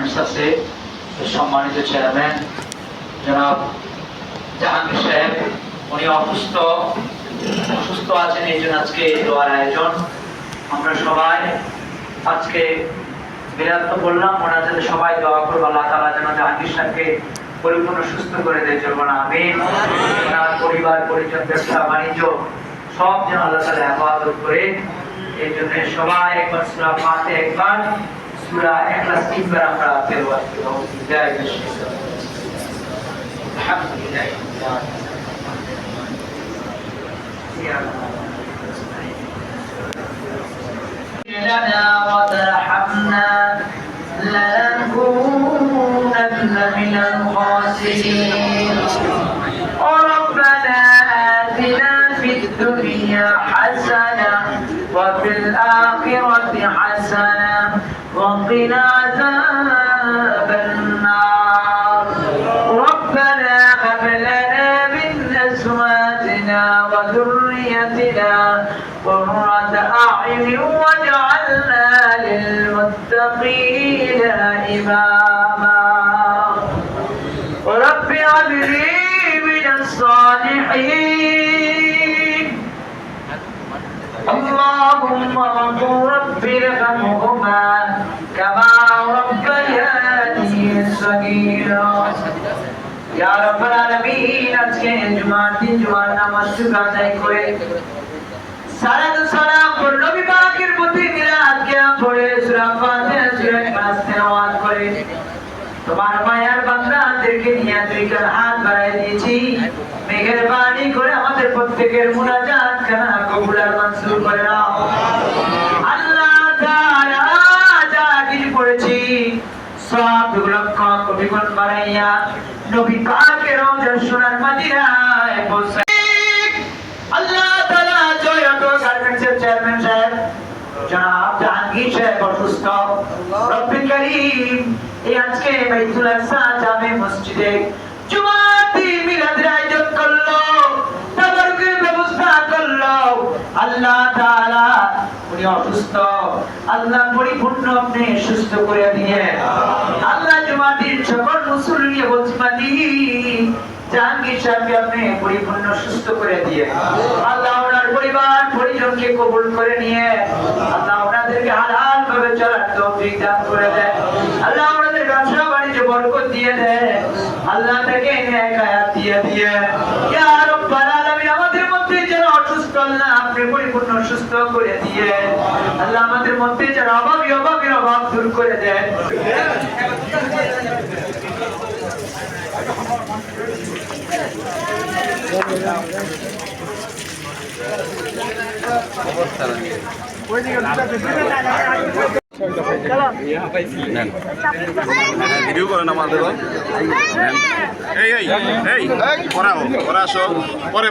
Garments আছে সম্মানিত chairman জনাব জাহাঙ্গীর সাহেব, উনি অসুস্থ আছেন, এই জন্য আজকে দোয়ার আয়োজন। আমরা সবাই আজকে বিরাট বললাম, ওনার জন্য সবাই দোয়া করবো আল্লাহ তাআলা যেন জাহাঙ্গীর সাহেবকে পরিপূর্ণ সুস্থ করে দেয়। জন্য আমিন। ওনার পরিবার পরিজন, ব্যবসা বাণিজ্য সব যেন আল্লাহ তাআলা হেফাজত করে। এই জন্য সবাই একবার সূরা ফাতিহা, একবার সূরা ইখলাস তিনবার আমরা তেলাওয়াত করব। জয় বিশ্বনাথ। আলহামদুলিল্লাহ لنا وترحمنا لنكونن من الخاسرين. ربنا آتنا في الدنيا حسنة وفي الآخرة حسنة وقنا عذاب النار. ربنا هب لنا من أزواجنا وذريتنا قرة أعين واجعلنا للمتقين إماما. رب هب لي من الصالحين. اللهم وقل رب ارحمهما كما ربياني صغيرا. يا رب العالمين আজকে জুমার দিন জুমার নামাজ আদায় করে সালাত সালাম পড়ে নবী পাকের প্রতি মিলাদ কিয়াম পড়ে সূরা ফাতিহা সূরা ইখলাস তেলাওয়াত করে তোমার মায়ার বান্দাদেরকে নিয়ে দুইটার হাত বাড়ায় দিয়েছি। মেহেরবানি করে আমাদের প্রত্যেকের মুনাজাত খানা কবুল আর মঞ্জুর করে নাও। আল্লাহ তাআলা যা কিছু করেছি সব লক্ষ কোটি গুণ বাড়াইয়া নবী পাকের রওজা সোনার মদিনায় পৌঁছায়। আল্লাহ তাআলা জয়তো গার্মেন্টসের চেয়ারম্যান সাহেব জনাব জাহাঙ্গীর সাহেব অসুস্থ। রব্বে কারীম এই আজকে বাইতুল আকসা জামে মসজিদে জুমার দিন মিলাদের আয়োজন করলো, তাবারুকের ব্যবস্থা করলো। আল্লাহ তাআলা উনি অসুস্থ, আল্লাহ পরিপূর্ণ আপনি সুস্থ করে দিয়ে আল্লাহ জুমার দিন সকল মুসল্লি নিয়ে বলছি মাদি জাহাঙ্গীর সাহেবকে আপনি পরিপূর্ণ সুস্থ করে দিয়ে আল্লাহ ওনার পরিবার পরিজনকে কবুল করে নিয়ে আল্লাহ ওনাদেরকে হালাল ভাবে চলার তৌফিক দান করে দেয়। আল্লাহ ওনাদের ব্যবসা বাণিজ্য বরকত দিয়ে দেয়। আল্লাহ থেকে নেক হায়াত দিয়ে ইয়া রাব্বাল আলামিন আমাদের মধ্যে যারা অসুস্থ আল্লাহ আপনি পরিপূর্ণ সুস্থ করে দিয়ে আল্লাহ আমাদের মধ্যে যারা অভাবীর অভাব দূর করে দেন। ভিডিও করেন আমাদের এই পরে আসো পরে